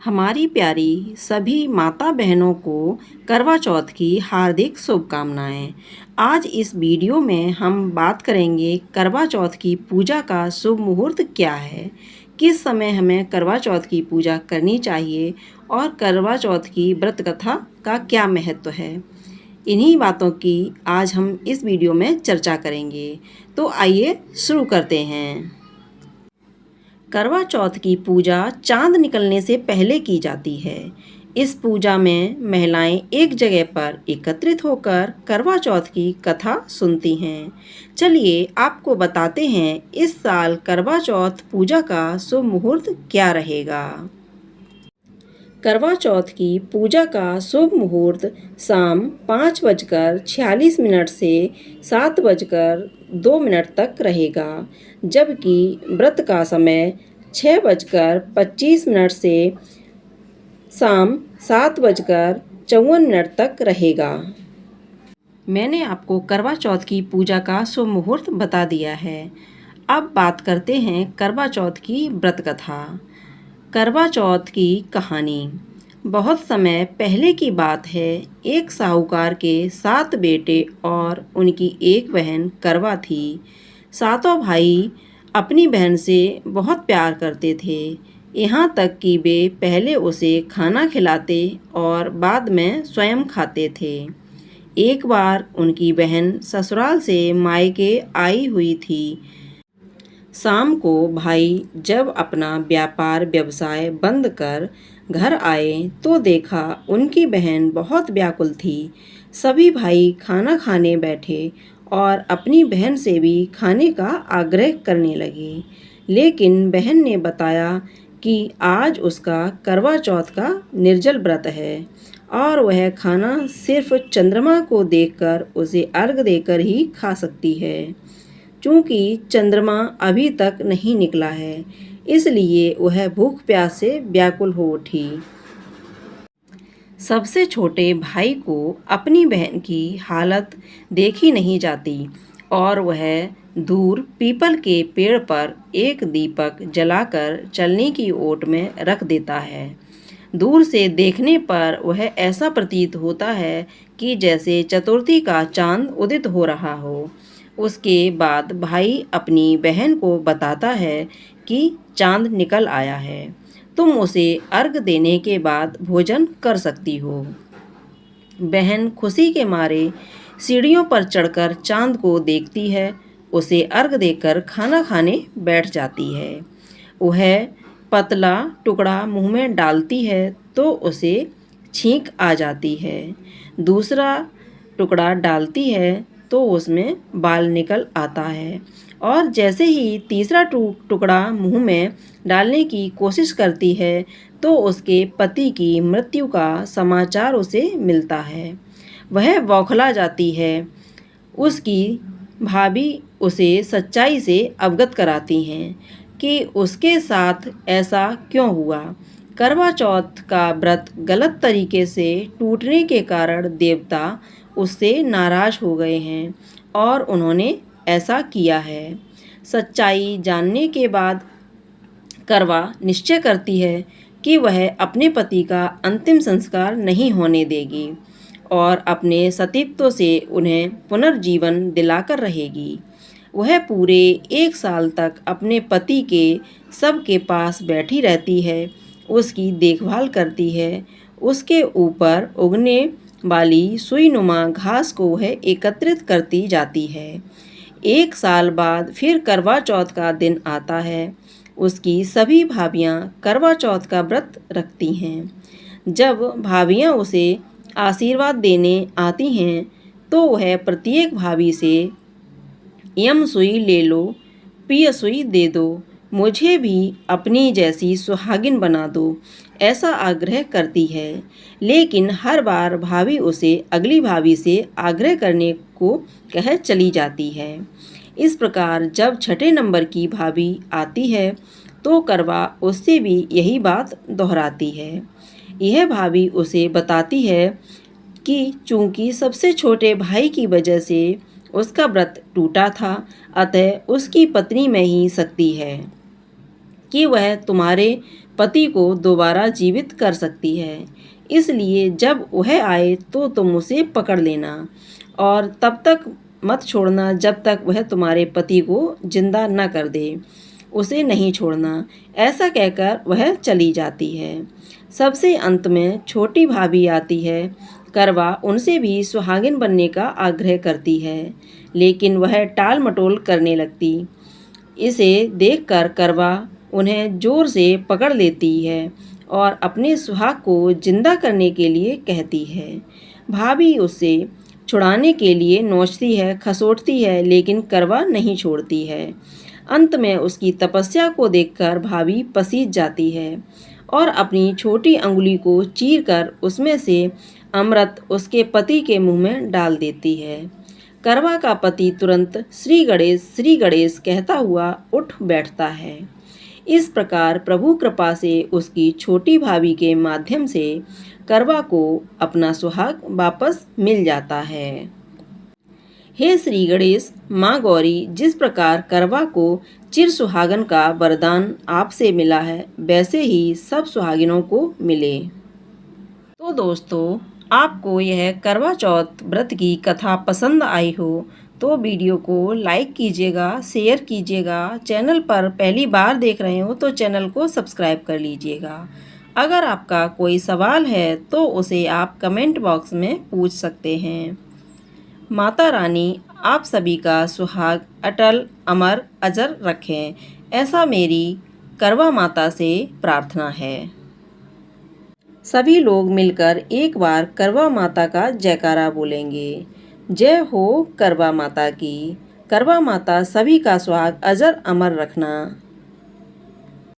हमारी प्यारी सभी माता बहनों को करवा चौथ की हार्दिक शुभकामनाएं। आज इस वीडियो में हम बात करेंगे करवा चौथ की पूजा का शुभ मुहूर्त क्या है, किस समय हमें करवा चौथ की पूजा करनी चाहिए और करवा चौथ की व्रत कथा का क्या महत्व है। इन्हीं बातों की आज हम इस वीडियो में चर्चा करेंगे। तो आइए शुरू करते हैं। करवा चौथ की पूजा चांद निकलने से पहले की जाती है। इस पूजा में महिलाएं एक जगह पर एकत्रित होकर करवा चौथ की कथा सुनती हैं। चलिए आपको बताते हैं इस साल करवा चौथ पूजा का शुभ मुहूर्त क्या रहेगा। करवा चौथ की पूजा का शुभ मुहूर्त शाम 5:46 से 7:02 तक रहेगा, जबकि व्रत का समय 6:25 से शाम 7:54 तक रहेगा। मैंने आपको करवा चौथ की पूजा का शुभ मुहूर्त बता दिया है। अब बात करते हैं करवा चौथ की व्रत कथा। करवा चौथ की कहानी बहुत समय पहले की बात है। एक साहूकार के 7 बेटे और उनकी एक बहन करवा थी। सातों भाई अपनी बहन से बहुत प्यार करते थे, यहाँ तक कि वे पहले उसे खाना खिलाते और बाद में स्वयं खाते थे। एक बार उनकी बहन ससुराल से मायके आई हुई थी। शाम को भाई जब अपना व्यापार व्यवसाय बंद कर घर आए तो देखा उनकी बहन बहुत व्याकुल थी। सभी भाई खाना खाने बैठे और अपनी बहन से भी खाने का आग्रह करने लगे, लेकिन बहन ने बताया कि आज उसका करवा चौथ का निर्जल व्रत है और वह खाना सिर्फ चंद्रमा को देखकर उसे अर्घ देकर ही खा सकती है। चूँकि चंद्रमा अभी तक नहीं निकला है, इसलिए वह भूख प्यास से व्याकुल हो उठी। सबसे छोटे भाई को अपनी बहन की हालत देखी नहीं जाती और वह दूर पीपल के पेड़ पर एक दीपक जलाकर चलने की ओट में रख देता है। दूर से देखने पर वह ऐसा प्रतीत होता है कि जैसे चतुर्थी का चांद उदित हो रहा हो। उसके बाद भाई अपनी बहन को बताता है कि चांद निकल आया है, तुम उसे अर्घ देने के बाद भोजन कर सकती हो। बहन खुशी के मारे सीढ़ियों पर चढ़कर चांद को देखती है, उसे अर्घ देकर खाना खाने बैठ जाती है। वह पतला टुकड़ा मुंह में डालती है तो उसे छींक आ जाती है। दूसरा टुकड़ा डालती है तो उसमें बाल निकल आता है और जैसे ही तीसरा टुकड़ा मुंह में डालने की कोशिश करती है तो उसके पति की मृत्यु का समाचार उसे मिलता है। वह बौखला जाती है। उसकी भाभी उसे सच्चाई से अवगत कराती हैं कि उसके साथ ऐसा क्यों हुआ। करवा चौथ का व्रत गलत तरीके से टूटने के कारण देवता उससे नाराज हो गए हैं और उन्होंने ऐसा किया है। सच्चाई जानने के बाद करवा निश्चय करती है कि वह अपने पति का अंतिम संस्कार नहीं होने देगी और अपने सतीत्व से उन्हें पुनर्जीवन दिलाकर रहेगी। वह पूरे 1 साल तक अपने पति के शव के पास बैठी रहती है, उसकी देखभाल करती है। उसके ऊपर उगने वाली सुईनुमा घास को वह एकत्रित करती जाती है। 1 साल बाद फिर करवा चौथ का दिन आता है। उसकी सभी भाभियाँ करवा चौथ का व्रत रखती हैं। जब भाभियाँ उसे आशीर्वाद देने आती हैं तो वह प्रत्येक भाभी से यम सुई ले लो, पिय सुई दे दो, मुझे भी अपनी जैसी सुहागिन बना दो, ऐसा आग्रह करती है। लेकिन हर बार भाभी उसे अगली भाभी से आग्रह करने को कह चली जाती है। इस प्रकार जब छठे नंबर की भाभी आती है तो करवा उससे भी यही बात दोहराती है। यह भाभी उसे बताती है कि चूंकि सबसे छोटे भाई की वजह से उसका व्रत टूटा था, अतः उसकी पत्नी में ही शक्ति है कि वह तुम्हारे पति को दोबारा जीवित कर सकती है। इसलिए जब वह आए तो तुम उसे पकड़ लेना और तब तक मत छोड़ना जब तक वह तुम्हारे पति को जिंदा न कर दे। उसे नहीं छोड़ना। ऐसा कहकर वह चली जाती है। सबसे अंत में छोटी भाभी आती है। करवा उनसे भी सुहागिन बनने का आग्रह करती है, लेकिन वह टाल मटोल करने लगती। इसे देखकर करवा उन्हें जोर से पकड़ लेती है और अपने सुहाग को जिंदा करने के लिए कहती है। भाभी उससे छुड़ाने के लिए नोचती है, खसोटती है, लेकिन करवा नहीं छोड़ती है। अंत में उसकी तपस्या को देखकर भाभी पसीज जाती है और अपनी छोटी अंगुली को चीरकर उसमें से अमृत उसके पति के मुंह में डाल देती है। करवा का पति तुरंत श्री गणेश कहता हुआ उठ बैठता है। इस प्रकार प्रभु कृपा से उसकी छोटी भाभी के माध्यम से करवा को अपना सुहाग वापस मिल जाता है। हे श्री गणेश, माँ गौरी, जिस प्रकार करवा को चिर सुहागन का वरदान आपसे मिला है, वैसे ही सब सुहागिनों को मिले। तो दोस्तों, आपको यह करवा चौथ व्रत की कथा पसंद आई हो तो वीडियो को लाइक कीजिएगा, शेयर कीजिएगा। चैनल पर पहली बार देख रहे हो तो चैनल को सब्सक्राइब कर लीजिएगा। अगर आपका कोई सवाल है तो उसे आप कमेंट बॉक्स में पूछ सकते हैं। माता रानी आप सभी का सुहाग अटल, अमर, अजर रखें, ऐसा मेरी करवा माता से प्रार्थना है। सभी लोग मिलकर एक बार करवा माता का जयकारा बोलेंगे। जय हो करवा माता की। करवा माता सभी का सुहाग अजर अमर रखना।